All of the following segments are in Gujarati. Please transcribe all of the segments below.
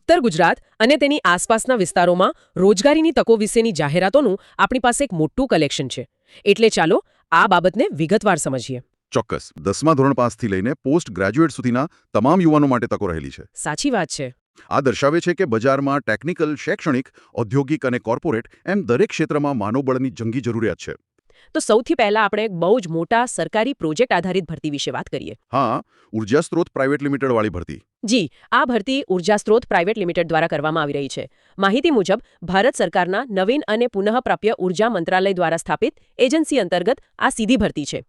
ઉત્તર ગુજરાત અને તેની આસપાસના વિસ્તારોમાં રોજગારીની તકો વિશેની જાહેરાતોનું આપણી પાસે એક મોટું કલેક્શન છે. એટલે ચાલો આ બાબતને વિગતવાર સમજીએ. ચોક્કસ. 10મા ધોરણ પાસથી લઈને પોસ્ટ ગ્રેજ્યુએટ સુધીના તમામ યુવાનો માટે તકો રહેલી છે. સાચી વાત છે. આ દર્શાવે છે કે બજારમાં ટેકનિકલ, શૈક્ષણિક, ઔદ્યોગિક અને કોર્પોરેટ એમ દરેક ક્ષેત્રમાં માનવબળની જંગી જરૂરિયાત છે. તો સૌથી પહેલા આપણે એક બહુ જ મોટા સરકારી પ્રોજેક્ટ આધારિત ભરતી વિશે વાત કરીએ. હા, ઉર્જા સ્ત્રોત પ્રાઇવેટ લિમિટેડ વાળી ભરતી. જી, આ ભરતી ઉર્જા સ્ત્રોત પ્રાઇવેટ લિમિટેડ દ્વારા કરવામાં આવી રહી છે. માહિતી મુજબ ભારત સરકારના નવીન અને પુનઃપ્રાપ્ય ઉર્જા મંત્રાલય દ્વારા સ્થાપિત એજન્સી અંતર્ગત આ સીધી ભરતી છે.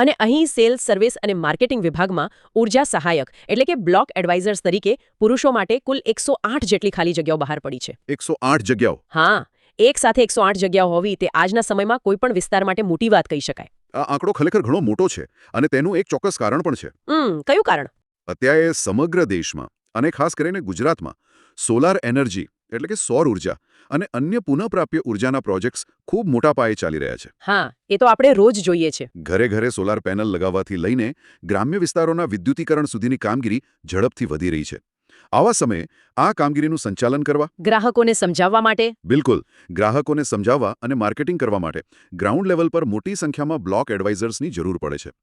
અને અહીં સેલ્સ, સર્વિસ અને માર્કેટિંગ વિભાગમાં ઉર્જા સહાયક એટલે કે બ્લોક એડવાઇઝર્સ તરીકે પુરુષો માટે કુલ 108 જેટલી ખાલી જગ્યાઓ બહાર પડી છે. 108 જગ્યાઓ? હા, એક સાથે 108 જગ્યાઓ હોવી તે આજના સમયમાં કોઈ પણ વિસ્તાર માટે મોટી વાત કહી શકાય. આ આંકડો ખરેખર ઘણો મોટો છે અને તેનું એક ચોક્કસ કારણ પણ છે. કયું કારણ? અત્યારે સમગ્ર દેશમાં અને ખાસ કરીને ગુજરાતમાં સોલાર એનર્જી એટલે કે સૌર ઉર્જા અને અન્ય પુનઃપ્રાપ્ય ઉર્જાના પ્રોજેક્ટ્સ ખૂબ મોટા પાયે ચાલી રહ્યા છે. હા, એ તો આપણે રોજ જોઈએ છે. ઘરે ઘરે સોલાર પેનલ લગાવવાથી લઈને ગ્રામ્ય વિસ્તારોના વિદ્યુતીકરણ સુધીની કામગીરી ઝડપથી વધી રહી છે. આવા સમયે આ કામગીરીનું સંચાલન કરવા, ગ્રાહકોને સમજાવવા માટે, બિલકુલ, ગ્રાહકોને સમજાવવા અને માર્કેટિંગ કરવા માટે ગ્રાઉન્ડ લેવલ પર મોટી સંખ્યામાં બ્લોક એડવાઇઝર્સની જરૂર પડે છે.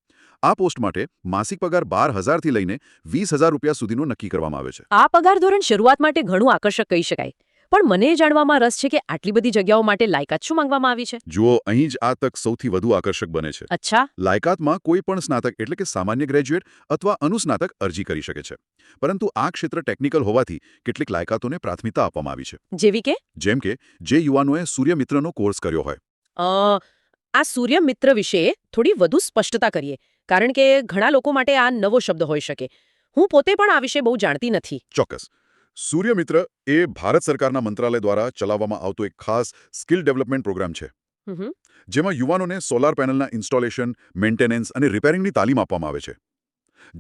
આ પોસ્ટ માટે માસિક પગાર 12,000થી લઈને 20,000 રૂપિયા સુધીનો નક્કી કરવામાં આવે છે. આ પગાર ધોરણ શરૂઆત માટે ઘણું આકર્ષક કહી શકાય. પણ મને એ જાણવામાં રસ છે કે આટલી બધી જગ્યાઓ માટે લાયકાત શું માંગવામાં આવી છે? જુઓ, અહીં જ આ તક સૌથી વધુ આકર્ષક બને છે. અચ્છા. લાયકાતમાં કોઈ પણ સ્નાતક એટલે કે સામાન્ય ગ્રેજ્યુએટ અથવા અનુસ્નાતક અરજી કરી શકે છે. પરંતુ આ ક્ષેત્ર ટેકનિકલ હોવાથી કેટલીક લાયકાતોને પ્રાથમિકતા આપવામાં આવી છે. જેવી કે? જેમ કે જે યુવાનોએ સૂર્યમિત્રનો કોર્સ કર્યો હોય. આ સૂર્યમિત્ર વિશે થોડી વધુ સ્પષ્ટતા કરીએ, કારણ કે ઘણા લોકો માટે આ નવો શબ્દ હોઈ શકે. હું પોતે પણ આ વિશે બહુ જાણતી નથી. ચોક્કસ. સૂર્યમિત્ર એ ભારત સરકારના મંત્રાલય દ્વારા ચલાવવામાં આવતો એક ખાસ સ્કિલ ડેવલપમેન્ટ પ્રોગ્રામ છે. જેમાં યુવાનોને સોલાર પેનલના ઇન્સ્ટોલેશન, મેન્ટેનન્સ અને રિપેરિંગની તાલીમ આપવામાં આવે છે.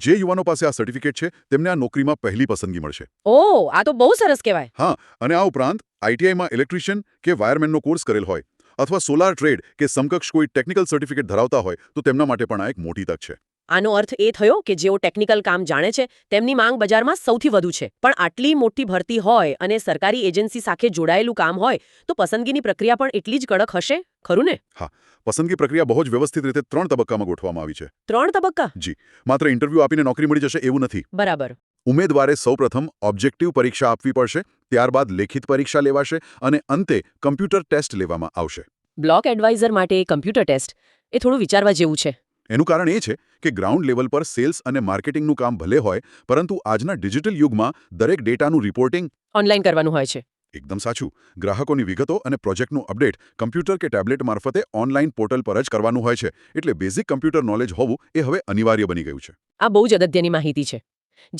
જે યુવાનો પાસે આ સર્ટિફિકેટ છે તેમને આ નોકરીમાં પહેલી પસંદગી મળશે. ઓહ, આ તો બહુ સરસ કહેવાય. હા, અને આ ઉપરાંત આઈટીઆઈમાં ઇલેક્ટ્રિશિયન કે વાયરમેનનો કોર્સ કરેલ હોય અથવા સોલાર ટ્રેડ કે સમકક્ષ કોઈ ટેકનિકલ સર્ટિફિકેટ ધરાવતા હોય તો તેમના માટે પણ આ એક મોટી તક છે. આનો અર્થ એ થયો કે જેઓ ટેકનિકલ કામ જાણે છે તેમની માંગ બજારમાં સૌથી વધુ છે. પણ આટલી મોટી ભરતી હોય અને સરકારી એજન્સી સાથે જોડાયેલું કામ હોય તો પસંદગીની પ્રક્રિયા પણ એટલી જ કડક હશે, ખરું ને? હા, પસંદગી પ્રક્રિયા બહુ જ વ્યવસ્થિત રીતે 3 તબક્કામાં ગોઠવવામાં આવી છે. 3 તબક્કા? જી, માત્ર ઇન્ટરવ્યૂ આપીને નોકરી મળી જશે એવું નથી. બરાબર. ઉમેદવારે સૌપ્રથમ ઓબ્જેક્ટિવ પરીક્ષા આપવી પડશે, ત્યારબાદ લેખિત પરીક્ષા લેવાશે અને અંતે કમ્પ્યુટર ટેસ્ટ લેવામાં આવશે. બ્લોક એડવાઇઝર માટે કમ્પ્યુટર ટેસ્ટ એ થોડું વિચારવા જેવું છે. એનું કારણ એ છે કે ગ્રાઉન્ડ લેવલ પર સેલ્સ અને માર્કેટિંગનું કામ ભલે હોય, પરંતુ આજના ડિજિટલ યુગમાં દરેક ડેટાનું રિપોર્ટિંગ ઓનલાઈન કરવાનું હોય છે. એકદમ સાચું. ગ્રાહકોની વિગતો અને પ્રોજેક્ટનું અપડેટ કમ્પ્યુટર કે ટેબ્લેટ મારફતે ઓનલાઈન પોર્ટલ પર જ કરવાનું હોય છે. એટલે બેઝિક કમ્પ્યુટર નોલેજ હોવું એ હવે અનિવાર્ય બની ગયું છે. આ બહુ જ અગત્યની માહિતી છે.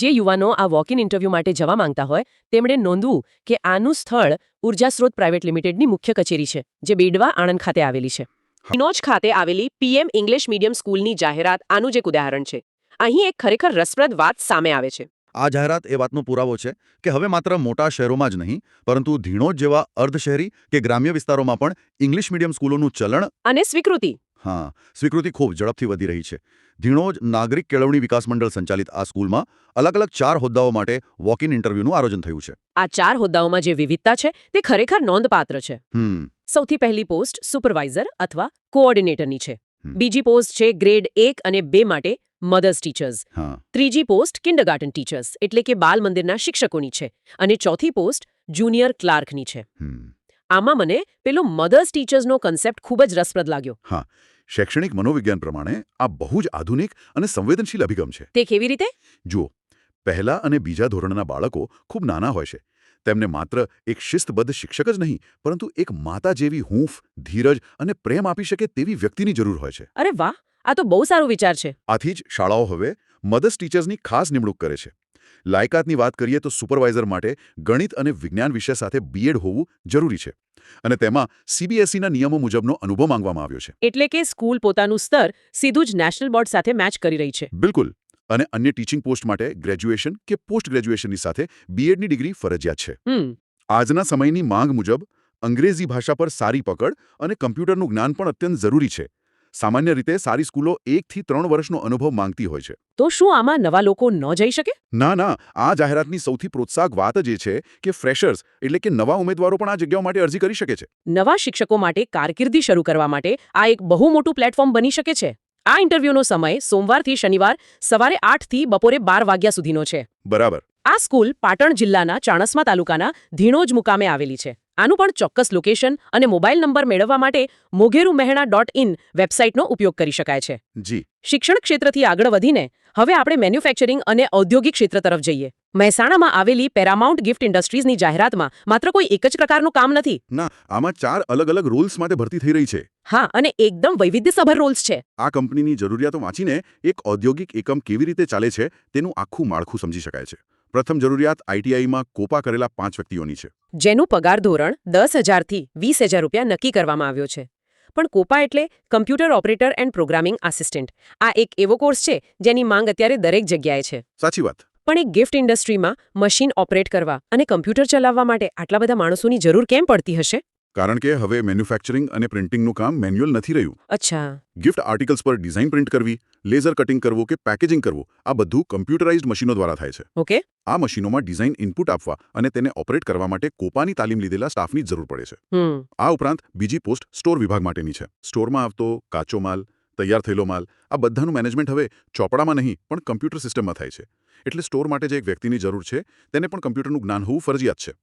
જે યુવાનો આ વોક ઇન ઇન્ટરવ્યૂ માટે જવા માંગતા હોય તેમણે નોંધવું કે આનું સ્થળ ઉર્જા સ્ત્રોત પ્રાઇવેટ લિમિટેડની મુખ્ય કચેરી છે, જે બેડવા, આણંદ ખાતે આવેલી છે. ઇનોજ ખાતે આવેલી પીએમ ઇંગ્લિશ મીડિયમ સ્કૂલની જાહેરાત આનું જ એક ઉદાહરણ છે. અહીં એક ખરેખર રસપ્રદ વાત સામે આવે છે. આ જાહેરાત એ વાતનો પુરાવો છે કે હવે માત્ર મોટા શહેરોમાં જ નહીં, પરંતુ ધીણોજ જેવા અર્ધશહેરી કે ગ્રામ્ય વિસ્તારોમાં પણ ઇંગ્લિશ મીડિયમ સ્કૂલોનું ચલણ અને સ્વીકૃતિ સ્વીકૃતિ ખૂબ ઝડપથી વધી રહી છે. ધીણોજ નાગરિક કેળવણી વિકાસ મંડળ સંચાલિત આ સ્કૂલમાં અલગ અલગ 4 હોદ્દાઓ માટે વોક ઇન ઇન્ટરવ્યૂનું આયોજન થયું છે. આ 4 હોદ્દાઓમાં જે વિવિધતા છે તે ખરેખર નોંધપાત્ર છે. સૌથી પહેલી પોસ્ટ સુપરવાઇઝર અથવા કોઓર્ડિનેટરની છે. બીજી પોસ્ટ છે ગ્રેડ 1 અને 2 માટે મધર્સ ટીચર્સ. ત્રીજી પોસ્ટ કિન્ડરગાર્ટન ટીચર્સ એટલે કે બાલ મંદિરના શિક્ષકોની છે. અને ચોથી પોસ્ટ જુનિયર ક્લાર્કની છે. આમાં મને પેલો મધર્સ ટીચર્સનો કન્સેપ્ટ ખૂબ જ રસપ્રદ લાગ્યો. હા, શૈક્ષણિક મનોવિજ્ઞાન પ્રમાણે આ બહુ જ આધુનિક અને સંવેદનશીલ અભિગમ છે. તે કેવી રીતે? જુઓ, પહેલા અને બીજા ધોરણના બાળકો ખૂબ નાના હોય છે. તેમને માત્ર એક શિસ્તબદ્ધ શિક્ષક જ નહીં, પરંતુ એક માતા જેવી હૂંફ, ધીરજ અને પ્રેમ આપી શકે તેવી વ્યક્તિની જરૂર હોય છે. અરે વાહ, આ તો બહુ સારો વિચાર છે. આથી જ શાળાઓ હવે મધર્સ ટીચર્સની ખાસ નિમણૂક કરે છે. લાયકાતની વાત કરીએ તો સુપરવાઇઝર માટે ગણિત અને વિજ્ઞાન વિષય સાથે બીએડ હોવું જરૂરી છે. અને તેમાં સીબીએસઈના નિયમો મુજબનો અનુભવ માંગવામાં આવ્યો છે. એટલે કે સ્કૂલ પોતાનું સ્તર સીધું જ નેશનલ બોર્ડ સાથે મેચ કરી રહી છે. બિલકુલ. અને અન્ય ટીચિંગ પોસ્ટ માટે ગ્રેજ્યુએશન કે પોસ્ટ ગ્રેજ્યુએશનની સાથે બીએડની ડિગ્રી ફરજિયાત છે. આજના સમયની માંગ મુજબ અંગ્રેજી ભાષા પર સારી પકડ અને કમ્પ્યુટરનું જ્ઞાન પણ અત્યંત જરૂરી છે. સામાન્ય રીતે સારી સ્કૂલો 1 થી 3 વર્ષનો અનુભવ માંગતી હોય છે. તો શું આમાં નવા લોકો ન જઈ શકે? ના, આ જાહેરાતની સૌથી પ્રોત્સાહક વાત જ એ છે કે ફ્રેશર્સ એટલે કે નવા ઉમેદવારો પણ આ જગ્યાઓ માટે અરજી કરી શકે છે. નવા શિક્ષકો માટે કારકિર્દી શરૂ કરવા માટે આ એક બહુ મોટું પ્લેટફોર્મ બની શકે છે. આ ઇન્ટરવ્યૂનો સમય સોમવારથી શનિવાર સવારે 8 થી બપોરે 12 વાગ્યા સુધીનો છે. બરાબર. આ સ્કૂલ પાટણ જિલ્લાના ચાણસ્મા તાલુકાના ધીણોજ મુકામે આવેલી છે. આનું પણ ચોક્કસ લોકેશન અને મોબાઈલ નંબર મેળવવા માટે mogerumehna.in વેબસાઇટનો ઉપયોગ કરી શકાય છે. જી. શિક્ષણ ક્ષેત્રથી આગળ વધીને હવે આપણે મેન્યુફેક્ચરિંગ અને ઔદ્યોગિક ક્ષેત્ર તરફ જઈએ. મહેસાણામાં આવેલી પેરામાઉન્ટ ગિફ્ટ ઇન્ડસ્ટ્રીઝની જાહેરાતમાં માત્ર કોઈ એક જ પ્રકારનું કામ નથી. ના, આમાં 4 અલગ-અલગ રોલ્સ માટે ભરતી થઈ રહી છે. હા, અને એકદમ વૈવિધ્યસભર રોલ્સ છે. આ કંપનીની જરૂરિયાતો વાંચીને એક ઔદ્યોગિક એકમ કેવી રીતે ચાલે છે તેનું આખું માળખું સમજી શકાય છે. પ્રથમ જરૂરિયાત આઈટીઆઈમાં કોપા કરેલા 5 વ્યક્તિઓની છે. જેનું પગાર ધોરણ 10,000 થી 20,000 રૂપિયા નક્કી કરવામાં આવ્યો છે. પણ કોપા એટલે computer operator and programming assistant. આ એક એવો કોર્સ છે જેની માંગ અત્યારે દરેક જગ્યાએ છે. સાચી વાત. પણ એક ગિફ્ટ ઇન્ડસ્ટ્રીમાં મશીન ઓપરેટ કરવા અને કમ્પ્યુટર ચલાવવા માટે આટલા બધા માણસોની જરૂર કેમ પડતી હશે? કારણ કે હવે મેન્યુફેક્ચરિંગ અને પ્રિન્ટિંગનું કામ મેન્યુઅલ નથી રહ્યું. અચ્છા. ગિફ્ટ આર્ટિકલ્સ પર ડિઝાઇન પ્રિન્ટ કરવી, લેઝર કટિંગ કરવું કે પેકેજિંગ કરવું, આ બધું કમ્પ્યુટરાઇઝ્ડ મશીનો દ્વારા થાય છે. ઓકે. આ મશીનોમાં ડિઝાઇન ઇનપુટ આપવા અને તેને ઓપરેટ કરવા માટે કોપાની તાલીમ લીધેલા સ્ટાફની જરૂર પડે છે. આ ઉપરાંત બીજી પોસ્ટ સ્ટોર વિભાગ માટેની છે. સ્ટોરમાં આવતો કાચો માલ, તૈયાર થયેલો માલ, આ બધાનું મેનેજમેન્ટ હવે ચોપડામાં નહીં પણ કમ્પ્યુટર સિસ્ટમમાં થાય છે. એટલે સ્ટોર માટે જે એક વ્યક્તિની જરૂર છે તેને પણ કમ્પ્યુટરનું જ્ઞાન હોવું ફરજિયાત છે.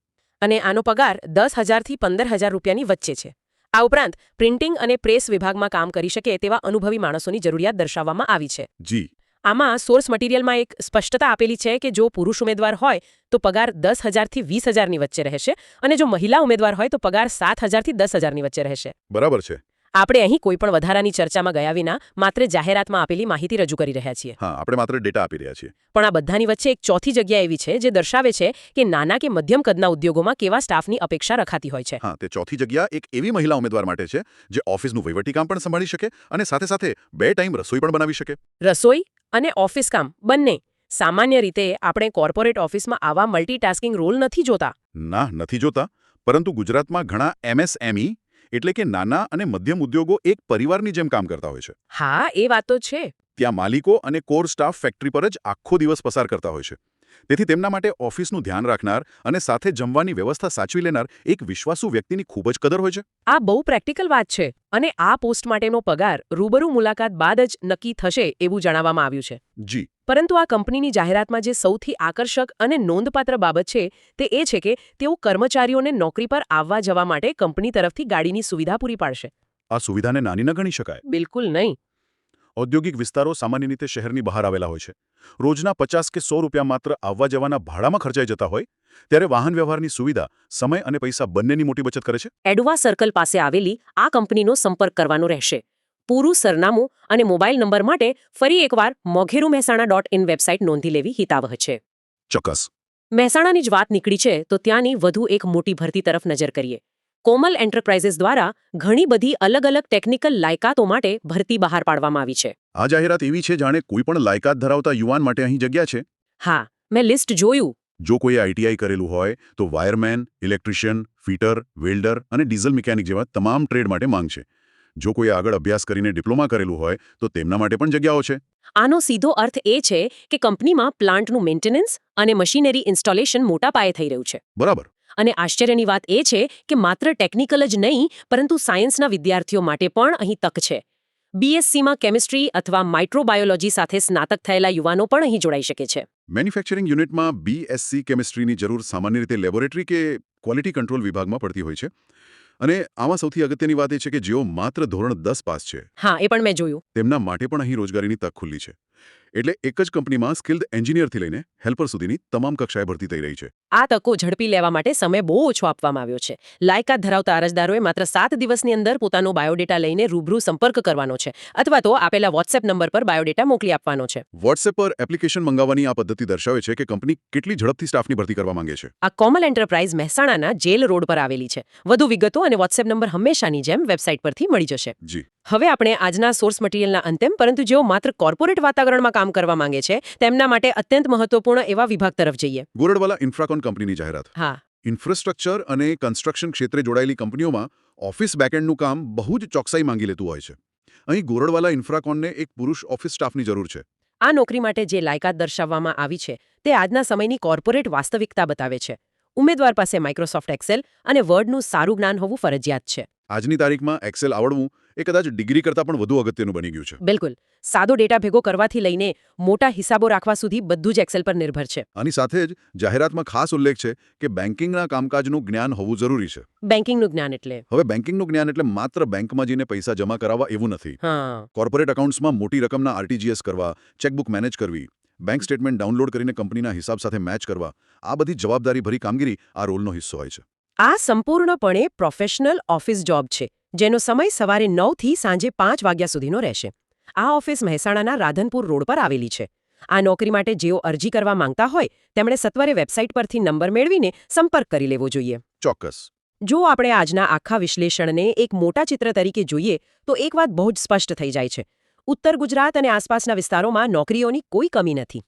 અને આનો પગાર 10,000 થી 15,000 રૂપિયાની વચ્ચે છે. આ ઉપરાંત પ્રિન્ટિંગ અને પ્રેસ વિભાગમાં કામ કરી શકે તેવા અનુભવી માણસોની જરૂરિયાત દર્શાવવામાં આવી છે. જી. આમાં સોર્સ મટીરિયલમાં એક સ્પષ્ટતા આપેલી છે કે જો પુરુષ ઉમેદવાર હોય તો પગાર 10,000 થી 20,000ની વચ્ચે રહેશે અને જો મહિલા ઉમેદવાર હોય તો પગાર 7,000 થી 10,000ની વચ્ચે રહેશે. બરાબર છે. આપણે અહીં કોઈ પણ વધારાની ચર્ચામાં ગયા વિના માત્ર જાહેરાતમાં આપેલી માહિતી રજૂ કરી રહ્યા છીએ. હા, આપણે માત્ર ડેટા આપી રહ્યા છીએ. પણ આ બધાની વચ્ચે એક ચોથી જગ્યા એવી છે જે દર્શાવે છે કે નાના કે મધ્યમ કદના ઉદ્યોગોમાં કેવા સ્ટાફની અપેક્ષા રખાતી હોય છે. હા, તે ચોથી જગ્યા એક એવી મહિલા ઉમેદવાર માટે છે જે ઓફિસનું વહીવટી કામ પણ સંભાળી શકે અને સાથે 2 ટાઈમ રસોઈ પણ બનાવી શકે. રસોઈ અને ઓફિસ કામ બંને. સામાન્ય રીતે આપણે કોર્પોરેટ ઓફિસમાં આવા મલ્ટીટાસ્કિંગ રોલ નથી જોતા. ના, નથી જોતા. પરંતુ ગુજરાતમાં ઘણા એમએસએમઈ એટલે કે નાના અને મધ્યમ ઉદ્યોગો એક પરિવારની જેમ કામ કરતા હોય છે. હા, એ વાત તો છે. ત્યાં માલિકો અને કોર સ્ટાફ ફેક્ટરી પર જ આખો દિવસ પસાર કરતા હોય છે. તેથી તેમના માટે ઓફિસનું ધ્યાન રાખનાર અને સાથે જમવાની વ્યવસ્થા સાચવી લેનાર એક વિશ્વાસુ વ્યક્તિની ખૂબ જ કદર હોય છે. આ બહુ પ્રેક્ટિકલ વાત છે. અને આ પોસ્ટ માટેનો પગાર રૂબરૂ મુલાકાત બાદ જ નક્કી થશે એવું જણાવવામાં આવ્યું છે. જી. પરંતુ આ કંપનીની જાહેરાતમાં જે સૌથી આકર્ષક અને નોંધપાત્ર બાબત છે તે એ છે કે તેઓ કર્મચારીઓને નોકરી પર આવવા જવા માટે કંપની તરફથી ગાડીની સુવિધા પૂરી પાડશે. આ સુવિધાને નાની ન ગણી શકાય. બિલકુલ નહીં. ઔદ્યોગિક વિસ્તારો સામાન્ય રીતે શહેરની બહાર આવેલા હોય છે. રોજના 50 કે 100 રૂપિયા માત્ર આવવા જવાના ભાડામાં ખર્ચાઈ જતા હોય ત્યારે વાહન વ્યવહારની સુવિધા સમય અને પૈસા બંનેની મોટી બચત કરે છે. એડવા સર્કલ પાસે આવેલી આ કંપનીનો સંપર્ક કરવાનો રહેશે. પૂરું સરનામું અને મોબાઈલ નંબર માટે ફરી એકવાર mogerumehsana.in વેબસાઇટ નોંધી લેવી હિતાવહ છે. ચોક્કસ. મહેસાણાની જ વાત નીકળી છે તો ત્યાંની વધુ એક મોટી ભરતી તરફ નજર કરીએ. કોમલ એન્ટરપ્રાઇઝિસ દ્વારા ઘણી બધી અલગ અલગ ટેકનિકલ લાયકાતો માટે ભરતી બહાર પાડવામાં આવી છે. આ જાહેરાત એવી છે જાણે કોઈ પણ લાયકાત ધરાવતા યુવાન માટે અહીં જગ્યા છે. હા, મેં લિસ્ટ જોયું. જો કોઈ આઈટીઆઈ કરેલું હોય તો વાયરમેન, ઇલેક્ટ્રિશિયન, ફિટર, વેલ્ડર અને ડીઝલ મિકેનિક જેવા તમામ ટ્રેડ માટે માંગ છે. જો કોઈ આગળ અભ્યાસ કરીને ડિપ્લોમા કરેલું હોય તો તેમના માટે પણ જગ્યાઓ છે. આનો સીધો અર્થ એ છે કે કંપનીમાં પ્લાન્ટનું મેન્ટેનન્સ અને મશીનરી ઇન્સ્ટોલેશન મોટા પાયે થઈ રહ્યું છે. બરાબર. અને આશ્ચર્યની વાત એ છે કે માત્ર ટેકનિકલ જ નહીં પરંતુ સાયન્સના વિદ્યાર્થીઓ માટે પણ અહીં તક છે. બીએસસીમાં કેમિસ્ટ્રી અથવા માઇક્રોબાયોલોજી સાથે સ્નાતક થયેલા યુવાનો પણ અહીં જોડાઈ શકે છે. મેન્યુફેક્ચરિંગ યુનિટમાં બીએસસી કેમિસ્ટ્રીની જરૂર સામાન્ય રીતે લેબોરેટરી કે ક્વોલિટી કંટ્રોલ વિભાગમાં પડતી હોય છે. અને આમાં સૌથી અગત્યની વાત એ છે કે જેઓ માત્ર ધોરણ 10 પાસ છે. હા, એ પણ મેં જોયું. તેમના માટે પણ અહીં રોજગારીની તક ખુલ્લી છે. એટલે એક જ કંપનીમાં સ્કિલ્ડ એન્જિનિયરથી લઈને હેલ્પર સુધીની તમામ કક્ષાએ ભરતી થઈ રહી છે. આ તકો ઝડપી લેવા માટે સમય બહુ ઓછો આપવામાં આવ્યો છે. લાયકાત ધરાવતા અરજદારોએ માત્ર 7 દિવસની અંદર પોતાનો બાયોડેટા લઈને રૂબરૂ સંપર્ક કરવાનો છે અથવા તો આપેલા વોટ્સએપ નંબર પર બાયોડેટા મોકલી આપવાનો છે. વોટ્સએપ પર એપ્લિકેશન મંગાવવાની આ પદ્ધતિ દર્શાવે છે કે કંપની કેટલી ઝડપથી સ્ટાફની ભરતી કરવા માંગે છે. આ કોમલ એન્ટરપ્રાઇઝ મહેસાણાના જેલ રોડ પર આવેલી છે. વધુ વિગતો અને વોટ્સએપ નંબર હંમેશાની જેમ વેબસાઇટ પરથી મળી જશે. જી. હવે આપણે આજના સોર્સ મટીરિયલના અંતિમ પરંતુ જેઓ માત્ર કોર્પોરેટ વાતાવરણમાં કામ કરવા માંગે છે તેમના માટે અત્યંત મહત્વપૂર્ણ એવા વિભાગ તરફ જઈએ. ગોરડવાલા ઇન્ફ્રાકોન કંપનીની જાહેરાત. હા. ઇન્ફ્રાસ્ટ્રક્ચર અને કન્સ્ટ્રક્શન ક્ષેત્રે જોડાયેલી કંપનીઓમાં ઓફિસ બેકએન્ડનું કામ બહુ જ ચોકસાઈ માંગી લેતું હોય છે. અહીં ગોરડવાલા ઇન્ફ્રાકોનને એક પુરુષ ઓફિસ સ્ટાફની જરૂર છે. આ નોકરી માટે જે લાયકાત દર્શાવવામાં આવી છે તે આજના સમયની કોર્પોરેટ વાસ્તવિકતા બતાવે છે. ઉમેદવાર પાસે માઇક્રોસોફ્ટ એક્સેલ અને વર્ડનું સારું જ્ઞાન હોવું ફરજિયાત છે. આજની તારીખમાં એક્સેલ આવડવું એ કદાચ ડિગ્રી કરતાં પણ વધુ અગત્યનું બની ગયું છે. બિલકુલ. સાદો ડેટા ભેગો કરવાથી લઈને મોટા હિસાબો રાખવા સુધી બધું જ એક્સેલ પર નિર્ભર છે. આની સાથે જ જાહેરાતમાં ખાસ ઉલ્લેખ છે કે બેન્કિંગના કામકાજનું જ્ઞાન હોવું જરૂરી છે. બેન્કિંગનું જ્ઞાન એટલે હવે બેન્કિંગનું જ્ઞાન એટલે માત્ર બેંકમાં જઈને પૈસા જમા કરાવવા એવું નથી. હા, કોર્પોરેટ એકાઉન્ટ્સમાં મોટી રકમના આરટીજીએસ કરવા, ચેકબુક મેનેજ કરવી, બેંક સ્ટેટમેન્ટ ડાઉનલોડ કરીને કંપનીના હિસાબ સાથે મેચ કરવા, આ બધી જવાબદારીભરી કામગીરી આ રોલનો હિસ્સો હોય છે. આ સંપૂર્ણપણે પ્રોફેશનલ ઓફિસ જોબ છે જેનો સમય સવારે 9 થી સાંજે 5 વાગ્યા સુધીનો રહેશે. આ ઓફિસ મહેસાણાના રાધનપુર રોડ પર આવેલી છે. આ નોકરી માટે જેઓ અરજી કરવા માંગતા હોય તેમણે સત્વરે વેબસાઇટ પરથી નંબર મેળવીને સંપર્ક કરી લેવો જોઈએ. ચોક્કસ. જો આપણે આજના આખા વિશ્લેષણને એક મોટા ચિત્ર તરીકે જોઈએ તો એક વાત બહુ જ સ્પષ્ટ થઈ જાય છે. ઉત્તર ગુજરાત અને આસપાસના વિસ્તારોમાં નોકરીઓની કોઈ કમી નથી.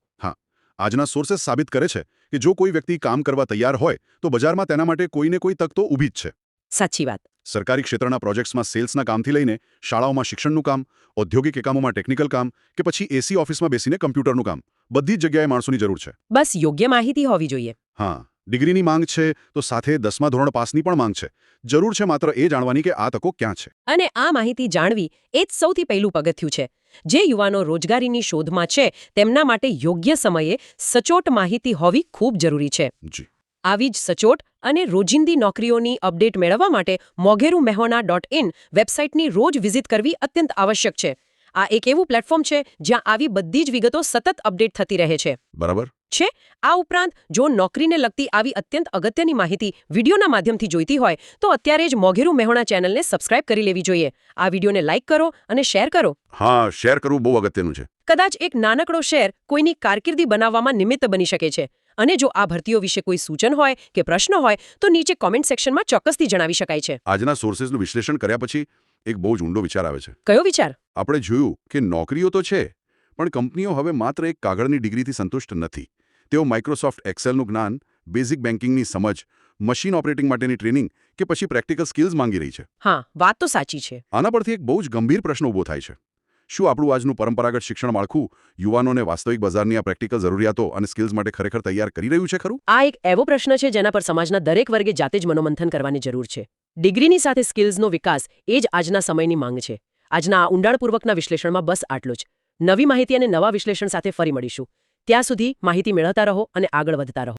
આજના સોર્सेस સાબિત કરે છે કે જો કોઈ વ્યક્તિ કામ કરવા તૈયાર હોય તો બજારમાં તેના માટે કોઈને કોઈ તક તો ઊભી જ છે. સાચી વાત. સરકારી ક્ષેત્રના પ્રોજેક્ટ્સમાં સેલ્સના કામથી લઈને શાળાઓમાં શિક્ષણનું કામ, ઔદ્યોગિક એકમોમાં ટેકનિકલ કામ કે પછી એસી ઓફિસમાં બેસીને કમ્પ્યુટરનું કામ, બધી જ જગ્યાએ માણસોની જરૂર છે. બસ યોગ્ય માહિતી હોવી જોઈએ. હા, ડિગ્રીની માંગ છે તો સાથે 10મા ધોરણ પાસની પણ માંગ છે. જરૂર છે માત્ર એ જાણવાની કે આ તકો ક્યાં છે. અને આ માહિતી જાણવી એ જ સૌથી પહેલું પગથિયું છે. જે યુવાનો રોજગારીની શોધમાં છે તેમના માટે યોગ્ય સમયે સચોટ માહિતી હોવી ખૂબ જરૂરી છે. જી. આવી જ સચોટ અને રોજિંદી નોકરીઓની અપડેટ મેળવવા માટે mogerumehoana.in વેબસાઇટની રોજ વિઝિટ કરવી અત્યંત આવશ્યક છે. આ એક એવું પ્લેટફોર્મ છે જ્યાં આવી બધી જ વિગતો સતત અપડેટ થતી રહે છે. બરાબર છે. આ ઉપરાંત જો નોકરીને લગતી આવી અત્યંત અગત્યની માહિતી વિડીયોના માધ્યમથી જોઈતી હોય તો અત્યારે જ મોઘેરું મેહોણા ચેનલને સબસ્ક્રાઇબ કરી લેવી જોઈએ. આ વિડીયોને લાઇક કરો અને શેર કરો. હા, શેર કરવું બહુ અગત્યનું છે. કદાચ એક નાનકડો શેર કોઈની કારકિર્દી બનાવવામાં નિમિત્ત બની શકે છે. અને જો આ ભરતીઓ વિશે કોઈ સૂચન હોય કે પ્રશ્ન હોય તો નીચે કોમેન્ટ સેક્શનમાં ચોક્કસથી જણાવી શકાય છે. આજના સોર્સેસનું વિશ્લેષણ કર્યા પછી એક બહુ જ ઊંડો વિચાર આવે છે. કયો વિચાર? આપણે જોયું કે નોકરીઓ તો છે પણ કંપનીઓ હવે માત્ર એક કાગળની ડિગ્રીથી સંતુષ્ટ નથી. તેઓ માઇક્રોસોફ્ટ એક્સેલનું જ્ઞાન, બેઝિક બેન્કિંગની સમજ, મશીન ઓપરેટિંગ માટેની ટ્રેનિંગ કે પછી પ્રેક્ટિકલ સ્કિલ્સ માંગી રહી છે. હા, વાત તો સાચી છે. આના પરથી એક બહુ જ ગંભીર પ્રશ્ન ઊભો થાય છે. શું આપણું આજનું પરંપરાગત શિક્ષણ માળખું યુવાનોને વાસ્તવિક બજારની આ પ્રેક્ટિકલ જરૂરિયાતો અને સ્કિલ્સ માટે ખરેખર તૈયાર કરી રહ્યું છે ખરું? આ એક એવો પ્રશ્ન છે જેના પર સમાજના દરેક વર્ગે જાતે જ મનોમંથન કરવાની જરૂર છે. ડિગ્રીની સાથે સ્કિલ્સનો વિકાસ એ જ આજના સમયની માંગ છે. આજના આ ઊંડાણપૂર્વકના વિશ્લેષણમાં બસ આટલું જ. નવી માહિતી અને નવા વિશ્લેષણ સાથે ફરી મળીશું. ત્યાં સુધી માહિતી મેળવતા રહો અને આગળ વધતા રહો.